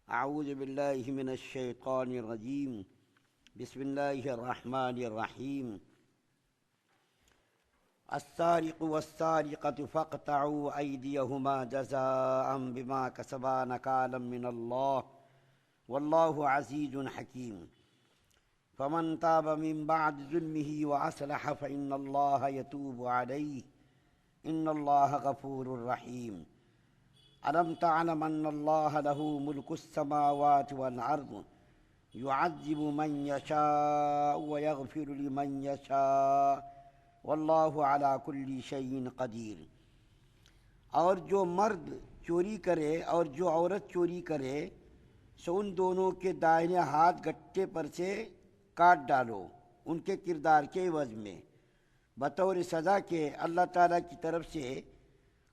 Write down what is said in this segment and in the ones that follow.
اعوذ باللہ من الشیطان الرجیم بسم اللہ الرحمن الرحیم السارق والسارقة فاقطعوا أيديهما جزاء بما كسبا نكالا من الله والله عزيز حكيم فمن تاب من بعد ظلمه وأصلح فإن الله يتوب عليه إن الله غفور رحيم ألم تعلم أن الله له ملك السماوات والأرض يعذب من يشاء ويغفر لمن يشاء واللہ علی کل شیء قدیر۔ اور جو مرد چوری کرے اور جو عورت چوری کرے سو ان دونوں کے دائیں ہاتھ گٹے پر سے کاٹ ڈالو ان کے کردار کے عوض میں، بطور سزا کے اللہ تعالیٰ کی طرف سے،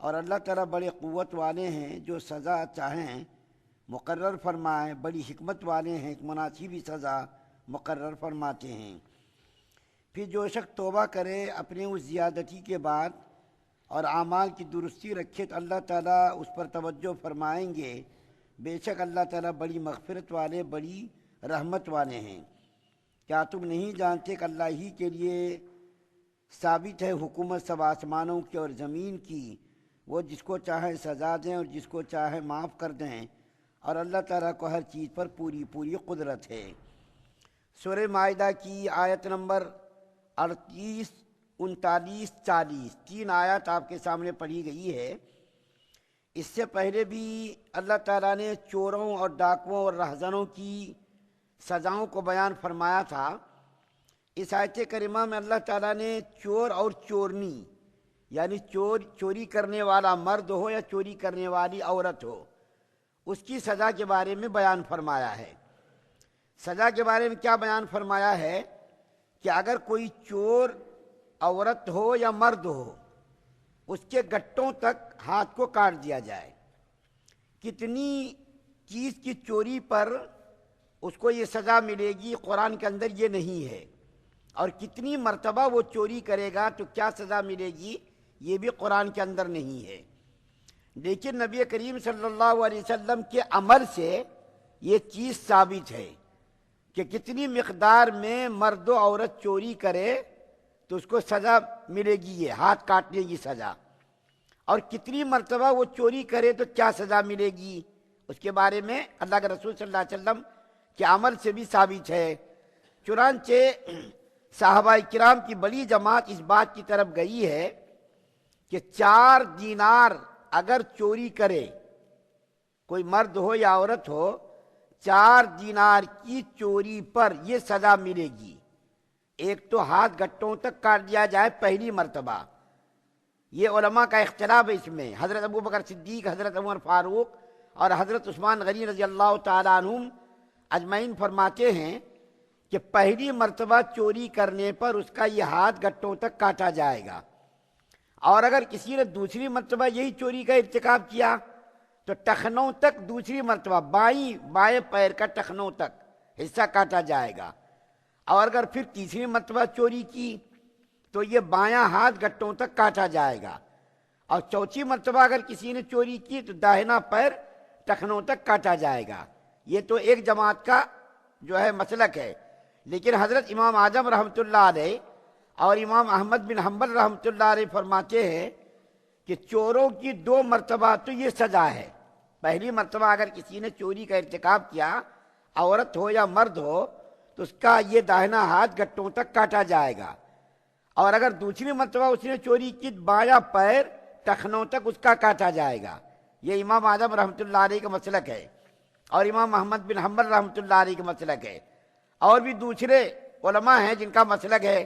اور اللہ تعالیٰ بڑے قوت والے ہیں، جو سزا چاہیں مقرر فرمائیں، بڑی حکمت والے ہیں، ایک مناسبی سزا مقرر فرماتے ہیں۔ پھر جو شخص توبہ کرے اپنے اس زیادتی کے بعد اور اعمال کی درستی رکھے تو اللہ تعالیٰ اس پر توجہ فرمائیں گے، بے شک اللہ تعالیٰ بڑی مغفرت والے، بڑی رحمت والے ہیں۔ کیا تم نہیں جانتے کہ اللہ ہی کے لیے ثابت ہے حکومت سب آسمانوں کی اور زمین کی، وہ جس کو چاہے سزا دیں اور جس کو چاہے معاف کر دیں، اور اللہ تعالیٰ کو ہر چیز پر پوری قدرت ہے۔ سورہ مائدہ کی آیت نمبر 38، 39، 40 تین آیات آپ کے سامنے پڑھی گئی ہے۔ اس سے پہلے بھی اللہ تعالیٰ نے چوروں اور ڈاکوؤں اور رہزنوں کی سزاؤں کو بیان فرمایا تھا۔ اس آیت کریمہ میں اللہ تعالیٰ نے چور اور چورنی، یعنی چوری کرنے والا مرد ہو یا چوری کرنے والی عورت ہو، اس کی سزا کے بارے میں بیان فرمایا ہے۔ سزا کے بارے میں کیا بیان فرمایا ہے کہ اگر کوئی چور عورت ہو یا مرد ہو، اس کے گٹوں تک ہاتھ کو کاٹ دیا جائے۔ کتنی چیز کی چوری پر اس کو یہ سزا ملے گی قرآن کے اندر یہ نہیں ہے، اور کتنی مرتبہ وہ چوری کرے گا تو کیا سزا ملے گی یہ بھی قرآن کے اندر نہیں ہے۔ لیکن نبی کریم صلی اللہ علیہ وسلم کے عمل سے یہ چیز ثابت ہے کہ کتنی مقدار میں مرد و عورت چوری کرے تو اس کو سزا ملے گی، یہ ہاتھ کاٹنے کی سزا، اور کتنی مرتبہ وہ چوری کرے تو کیا سزا ملے گی اس کے بارے میں اللہ کے رسول صلی اللہ علیہ وسلم کے عمل سے بھی ثابت ہے۔ چنانچہ صحابہ کرام کی بڑی جماعت اس بات کی طرف گئی ہے کہ 4 دینار اگر چوری کرے کوئی مرد ہو یا عورت ہو، 4 دینار کی چوری پر یہ سزا ملے گی۔ ایک تو ہاتھ گٹوں تک کاٹ دیا جائے پہلی مرتبہ، یہ علماء کا اختلاف ہے اس میں۔ حضرت ابوبکر صدیق، حضرت عمر فاروق اور حضرت عثمان غنی رضی اللہ تعالیٰ عنہم اجمعین فرماتے ہیں کہ پہلی مرتبہ چوری کرنے پر اس کا یہ ہاتھ گٹوں تک کاٹا جائے گا، اور اگر کسی نے دوسری مرتبہ یہی چوری کا ارتکاب کیا تو ٹخنوں تک، دوسری مرتبہ بائیں پیر کا ٹخنوں تک حصہ کاٹا جائے گا، اور اگر پھر تیسری مرتبہ چوری کی تو یہ بایاں ہاتھ گٹوں تک کاٹا جائے گا، اور چوتھی مرتبہ اگر کسی نے چوری کی تو داہنا پیر ٹخنوں تک کاٹا جائے گا۔ یہ تو ایک جماعت کا جو ہے مسلک ہے، لیکن حضرت امام اعظم رحمۃ اللہ علیہ اور امام احمد بن حنبل رحمۃ اللہ علیہ فرماتے ہیں کہ چوروں کی 2 مرتبہ تو یہ سزا ہے۔ پہلی مرتبہ اگر کسی نے چوری کا ارتکاب کیا، عورت ہو یا مرد ہو، تو اس کا یہ داہنا ہاتھ گٹوں تک کاٹا جائے گا، اور اگر دوسری مرتبہ اس نے چوری کی بایاں پیر ٹخنوں تک اس کا کاٹا جائے گا۔ یہ امام اعظم رحمۃ اللہ علیہ کا مسلک ہے، اور امام احمد بن حنبل رحمۃ اللہ علیہ کا مسلک ہے، اور بھی دوسرے علماء ہیں جن کا مسلک ہے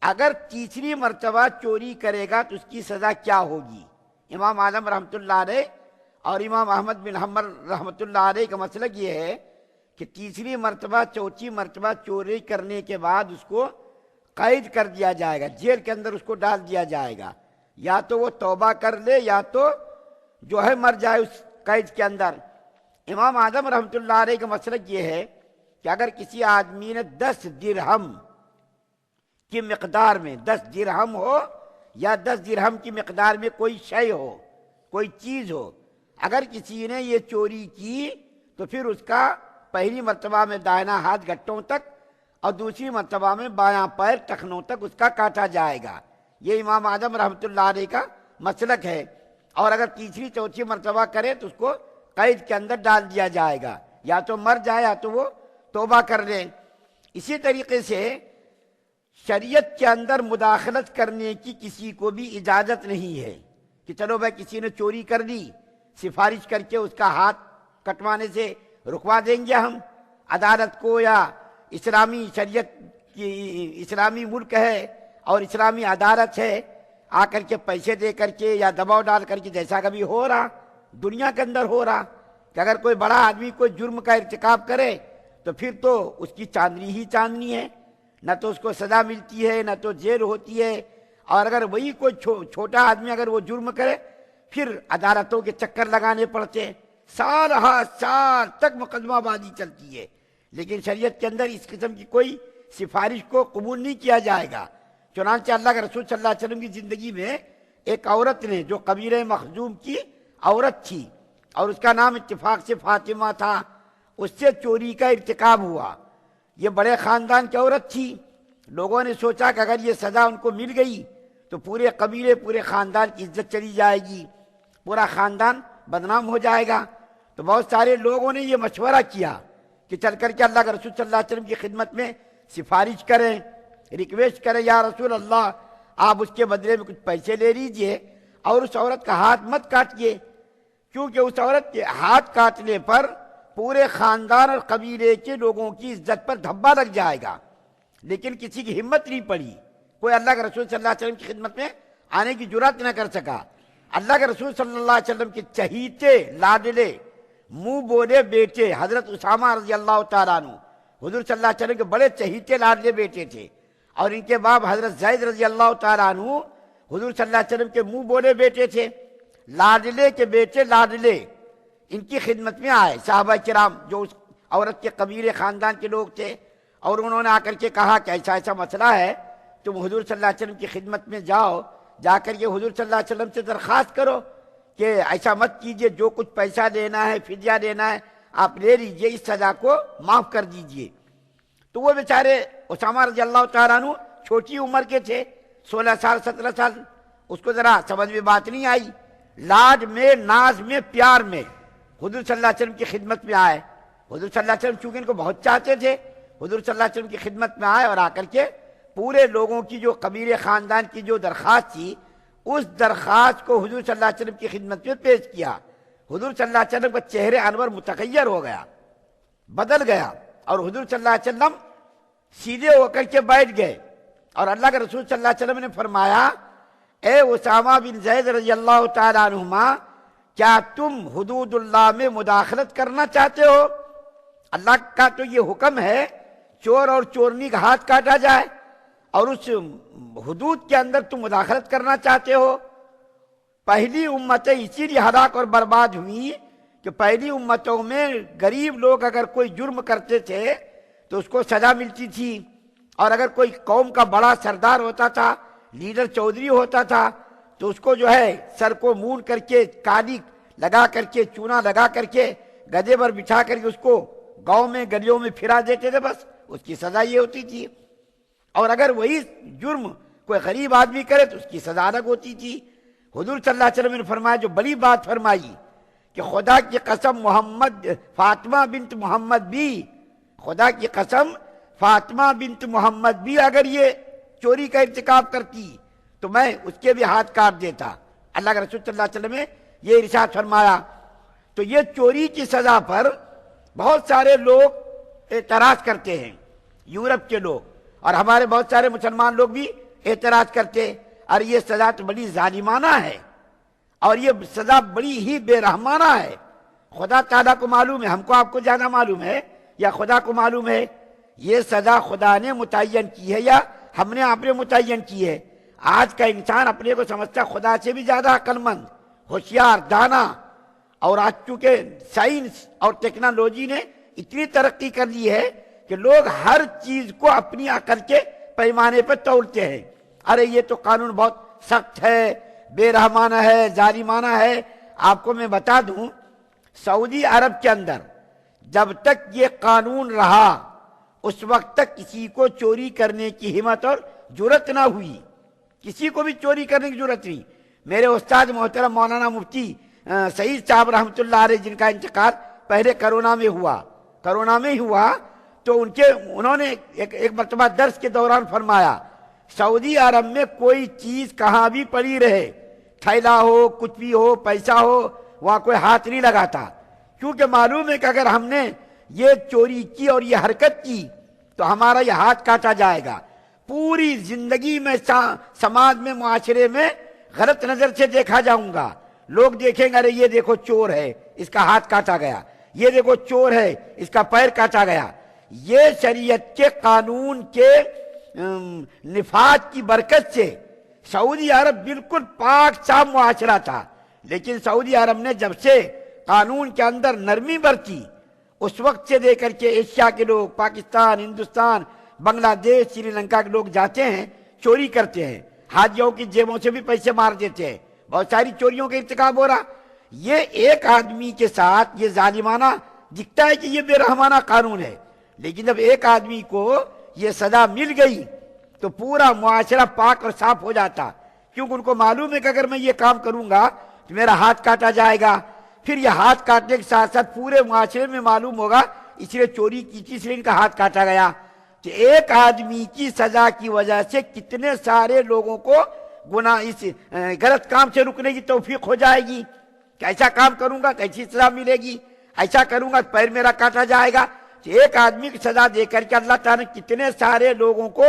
اگر تیسری مرتبہ چوری کرے گا تو اس کی سزا کیا ہوگی۔ امام اعظم رحمۃ اللہ علیہ اور امام احمد بن حنبل رحمۃ اللہ علیہ کا مسلک یہ ہے کہ تیسری مرتبہ، چوتھی مرتبہ چوری کرنے کے بعد اس کو قید کر دیا جائے گا، جیل کے اندر اس کو ڈال دیا جائے گا، یا تو وہ توبہ کر لے یا تو جو ہے مر جائے اس قید کے اندر۔ امام اعظم رحمۃ اللہ علیہ کا مسلک یہ ہے کہ اگر کسی آدمی نے 10 درہم کی مقدار میں، 10 درہم ہو یا 10 درہم کی مقدار میں کوئی شے ہو، کوئی چیز ہو، اگر کسی نے یہ چوری کی تو پھر اس کا پہلی مرتبہ میں دائنا ہاتھ گھٹوں تک اور دوسری مرتبہ میں بایاں پیر ٹخنوں تک اس کا کاٹا جائے گا۔ یہ امام اعظم رحمۃ اللہ علیہ کا مسلک ہے۔ اور اگر تیسری چوتھی مرتبہ کرے تو اس کو قید کے اندر ڈال دیا جائے گا، یا تو مر جائے یا تو وہ توبہ کر لے۔ اسی طریقے سے شریعت کے اندر مداخلت کرنے کی کسی کو بھی اجازت نہیں ہے کہ چلو بھائی کسی نے چوری کر لی، سفارش کر کے اس کا ہاتھ کٹوانے سے رکوا دیں گے ہم عدالت کو، یا اسلامی شریعت کی اسلامی ملک ہے اور اسلامی عدالت ہے، آ کر کے پیسے دے کر کے یا دباؤ ڈال کر کے، جیسا کبھی ہو رہا دنیا کے اندر ہو رہا کہ اگر کوئی بڑا آدمی کوئی جرم کا ارتکاب کرے تو پھر تو اس کی چاندنی ہی چاندنی ہے، نہ تو اس کو سزا ملتی ہے نہ تو جیل ہوتی ہے۔ اور اگر وہی کوئی چھوٹا آدمی اگر وہ جرم کرے پھر عدالتوں کے چکر لگانے پڑتے ہیں، سال ہر سال تک مقدمہ بازی چلتی ہے۔ لیکن شریعت کے اندر اس قسم کی کوئی سفارش کو قبول نہیں کیا جائے گا۔ چنانچہ اللہ کے رسول صلی اللہ علیہ وسلم کی زندگی میں ایک عورت نے جو قبیلہ مخزوم کی عورت تھی اور اس کا نام اتفاق سے فاطمہ تھا، اس سے چوری کا ارتکاب ہوا۔ یہ بڑے خاندان کی عورت تھی، لوگوں نے سوچا کہ اگر یہ سزا ان کو مل گئی تو پورے قبیلے پورے خاندان کی عزت چلی جائے گی، پورا خاندان بدنام ہو جائے گا۔ تو بہت سارے لوگوں نے یہ مشورہ کیا کہ چل کر کے اللہ کے رسول صلی اللہ علیہ وسلم کی خدمت میں سفارش کریں، ریکویسٹ کریں، یا رسول اللہ آپ اس کے بدلے میں کچھ پیسے لے لیجئے اور اس عورت کا ہاتھ مت کاٹیے، کیونکہ اس عورت کے ہاتھ کاٹنے پر پورے خاندان اور قبیلے کے لوگوں کی عزت پر دھبا لگ جائے گا۔ لیکن کسی کی ہمت نہیں پڑی، کوئی اللہ کے رسول صلی اللہ علیہ وسلم کی خدمت میں آنے کی جرات نہ کر سکا۔ اللہ کے رسول صلی اللہ علیہ وسلم کے چہیتے لاڈلے منہ بولے بیٹے حضرت اسامہ رضی اللہ تعالیٰ عنہ حضور صلی اللہ علیہ وسلم کے بڑے چہیتے لاڈلے بیٹے تھے، اور ان کے باپ حضرت زید رضی اللہ تعالیٰ عنہ حضور صلی اللہ علیہ وسلم کے منہ بولے بیٹے تھے۔ لاڈلے کے بیٹے لاڈلے ان کی خدمت میں آئے صحابہ کرام جو اس عورت کے قبیلے خاندان کے لوگ تھے، اور انہوں نے آ کر کے کہا کہ ایسا ایسا مسئلہ ہے، تم حضور صلی اللہ علیہ وسلم کی خدمت میں جاؤ، جا کر کے حضور صلی اللہ علیہ وسلم سے درخواست کرو کہ ایسا مت کیجئے، جو کچھ پیسہ دینا ہے فدیہ دینا ہے آپ لے لیجئے، اس سزا کو معاف کر دیجئے۔ تو وہ بیچارے اسامہ رضی اللہ تعالیٰ عنہ چھوٹی عمر کے تھے، 16 سال 17 سال، اس کو ذرا سمجھ میں بات نہیں آئی، لاڈ میں ناز میں پیار میں حضور صلی اللہ علیہ وسلم کی خدمت میں آئے۔ حضور صلی اللہ علیہ وسلم چونکہ ان کو بہت چاہتے تھے، حضور صلی اللہ علیہ وسلم کی خدمت میں آئے اور آ کر کے پورے لوگوں کی جو قبیلے خاندان کی جو درخواست تھی اس درخواست کو حضور صلی اللہ علیہ وسلم کی خدمت میں پیش کیا۔ حضور صلی اللہ علیہ وسلم کا چہرے انور متغیر ہو گیا، بدل گیا، اور حضور صلی اللہ علیہ وسلم سیدھے ہو کر کے بیٹھ گئے، اور اللہ کے رسول صلی اللہ علیہ وسلم نے فرمایا، اے اسامہ بن زید رضی اللہ تعالیٰ عنہما، کیا تم حدود اللہ میں مداخلت کرنا چاہتے ہو؟ اللہ کا تو یہ حکم ہے چور اور چورنی کا ہاتھ کاٹا جائے، اور اس حدود کے اندر تم مداخلت کرنا چاہتے ہو۔ پہلی امتیں اسی لیے ہلاک اور برباد ہوئی کہ پہلی امتوں میں غریب لوگ اگر کوئی جرم کرتے تھے تو اس کو سزا ملتی تھی، اور اگر کوئی قوم کا بڑا سردار ہوتا تھا، لیڈر چودھری ہوتا تھا، تو اس کو جو ہے سر کو مون کر کے کالی لگا کر کے چونا لگا کر کے گدھے پر بٹھا کر کے اس کو گاؤں میں گلیوں میں پھرا دیتے تھے، بس اس کی سزا یہ ہوتی تھی۔ اور اگر وہی جرم کوئی غریب آدمی کرے تو اس کی سزا الگ ہوتی تھی۔ حضور صلی اللہ علیہ وسلم نے فرمایا، جو بڑی بات فرمائی کہ خدا کی قسم فاطمہ بنت محمد بھی، خدا کی قسم فاطمہ بنت محمد بھی اگر یہ چوری کا ارتکاب کرتی تو میں اس کے بھی ہاتھ کاٹ دیتا۔ اللہ کے رسول صلی اللہ علیہ وسلم نے یہ ارشاد فرمایا۔ تو یہ چوری کی سزا پر بہت سارے لوگ اعتراض کرتے ہیں، یورپ کے لوگ، اور ہمارے بہت سارے مسلمان لوگ بھی اعتراض کرتے، اور یہ سزا تو بڑی ظالمانہ ہے، اور یہ سزا بڑی ہی بے رحمانہ ہے۔ خدا تعالیٰ کو معلوم ہے، ہم کو آپ کو زیادہ معلوم ہے یا خدا کو معلوم ہے، یہ سزا خدا نے متعین کی ہے یا ہم نے آپ نے متعین کی ہے۔ آج کا انسان اپنے کو سمجھتا خدا سے بھی زیادہ عقل مند، ہوشیار، دانا، اور آج چونکہ سائنس اور ٹیکنالوجی نے اتنی ترقی کر لی ہے کہ لوگ ہر چیز کو اپنی عقل کے پیمانے پر تولتے ہیں۔ ارے یہ تو قانون بہت سخت ہے، بے رحمانہ ہے، ظالمانہ ہے۔ آپ کو میں بتا دوں، سعودی عرب کے اندر جب تک یہ قانون رہا اس وقت تک کسی کو چوری کرنے کی ہمت اور جرت نہ ہوئی، کسی کو بھی چوری کرنے کی جرت نہیں۔ میرے استاد محترم مولانا مفتی سعید صاحب رحمۃ اللہ علیہ، جن کا انتقال پہلے کرونا میں ہی ہوا، تو انہوں نے ایک مرتبہ درس کے دوران فرمایا، سعودی عرب میں کوئی چیز کہاں بھی پڑی رہے، تھیلا ہو، کچھ بھی ہو، پیسہ ہو، وہاں کوئی ہاتھ نہیں لگاتا، کیونکہ معلوم ہے کہ اگر ہم نے یہ چوری کی اور یہ حرکت کی تو ہمارا یہ ہاتھ کاٹا جائے گا۔ پوری زندگی میں سماج میں، معاشرے میں غلط نظر سے دیکھا جاؤں گا، لوگ دیکھیں گے ارے یہ دیکھو چور ہے، اس کا ہاتھ کاٹا گیا، یہ دیکھو چور ہے، اس کا پیر کاٹا گیا۔ یہ شریعت کے قانون کے نفاذ کی برکت سے سعودی عرب بالکل پاک صاف معاشرہ تھا، لیکن سعودی عرب نے جب سے قانون کے اندر نرمی برتی، اس وقت سے دے کر کے ایشیا کے لوگ، پاکستان، ہندوستان، بنگلہ دیش، سری لنکا کے لوگ جاتے ہیں، چوری کرتے ہیں، حاجیوں کی جیبوں سے بھی پیسے مار دیتے ہیں، بہت ساری چوریوں کا ارتکاب ہو رہا۔ یہ ایک آدمی کے ساتھ یہ ظالمانہ دکھتا ہے کہ یہ بے رحمانہ قانون ہے، لیکن جب ایک آدمی کو یہ سزا مل گئی تو پورا معاشرہ پاک اور صاف ہو جاتا، کیونکہ ان کو معلوم ہے کہ اگر میں یہ کام کروں گا تو میرا ہاتھ کاٹا جائے گا، پھر یہ ہاتھ کاٹنے کے ساتھ ساتھ پورے معاشرے میں معلوم ہوگا اس لیے چوری کی تھی، اس لیے ان کا ہاتھ کاٹا گیا۔ تو ایک آدمی کی سزا کی وجہ سے کتنے سارے لوگوں کو گناہ، اس غلط کام سے رکنے کی توفیق ہو جائے گی کہ ایسا کام کروں گا تو ایسی سزا ملے گی، ایسا کروں گا تو پیر میرا کاٹا جائے گا۔ تو ایک آدمی کی سزا دے کر کے اللہ تعالیٰ نے کتنے سارے لوگوں کو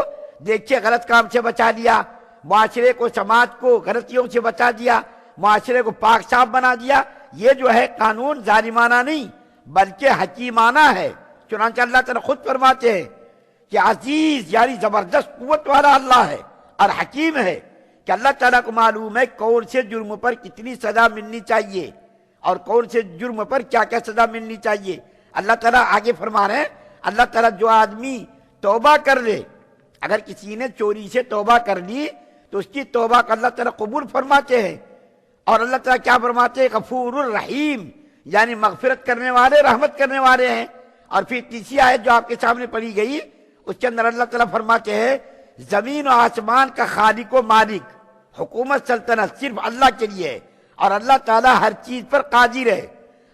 دیکھیے غلط کام سے بچا لیا، معاشرے کو، سماج کو غلطیوں سے بچا دیا، معاشرے کو پاک صاف بنا دیا۔ یہ جو ہے قانون ظالمانہ نہیں بلکہ حکیمانہ ہے۔ چنانچہ اللہ تعالیٰ خود فرماتے ہیں کہ عزیز یعنی زبردست قوت والا اللہ ہے اور حکیم ہے، کہ اللہ تعالیٰ کو معلوم ہے کون سے جرم پر کتنی سزا ملنی چاہیے اور کون سے جرم پر کیا کیا سزا ملنی چاہیے۔ اللہ تعالیٰ آگے فرما رہے ہیں، اللہ تعالیٰ جو آدمی توبہ کر لے، اگر کسی نے چوری سے توبہ کر لی تو اس کی توبہ کا اللہ تعالیٰ قبول فرماتے ہیں، اور اللہ تعالیٰ کیا فرماتے ہیں؟ غفور الرحیم، یعنی مغفرت کرنے والے، رحمت کرنے والے ہیں۔ اور پھر تیسری آیت جو آپ کے سامنے پڑھی گئی، اس کے اندر اللہ تعالیٰ فرماتے ہیں زمین و آسمان کا خالق و مالک، حکومت سلطنت صرف اللہ کے لیے ہے، اور اللہ تعالیٰ ہر چیز پر قادر ہے۔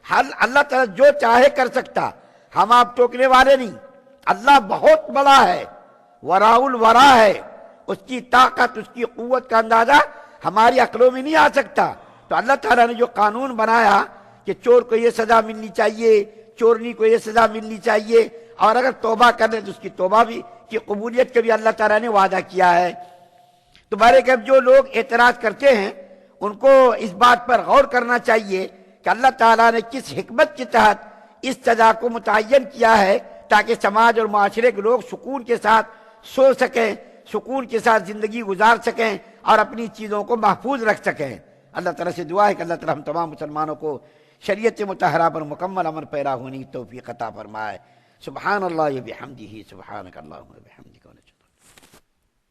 اللہ تعالیٰ جو چاہے کر سکتا، ہم آپ ٹوکنے والے نہیں۔ اللہ بہت بڑا ہے، وراء الورا ہے، اس کی طاقت، اس کی قوت کا اندازہ ہماری عقلوں میں نہیں آ سکتا۔ تو اللہ تعالیٰ نے جو قانون بنایا کہ چور کو یہ سزا ملنی چاہیے، چورنی کو یہ سزا ملنی چاہیے، اور اگر توبہ کر لے تو اس کی توبہ بھی کی قبولیت کا بھی اللہ تعالیٰ نے وعدہ کیا ہے۔ تو بہرکیف جو لوگ اعتراض کرتے ہیں ان کو اس بات پر غور کرنا چاہیے کہ اللہ تعالیٰ نے کس حکمت کے تحت اس سزا کو متعین کیا ہے، تاکہ سماج اور معاشرے کے لوگ سکون کے ساتھ سو سکیں، سکون کے ساتھ زندگی گزار سکیں اور اپنی چیزوں کو محفوظ رکھ سکیں۔ اللہ تعالیٰ سے دعا ہے کہ اللہ تعالیٰ ہم تمام مسلمانوں کو شریعت مطہرہ پر مکمل عمل پیرا ہونے کی توفیق عطا فرمائے۔ سبحان اللہ و بحمدہ، سبحانک اللہم و بحمدک۔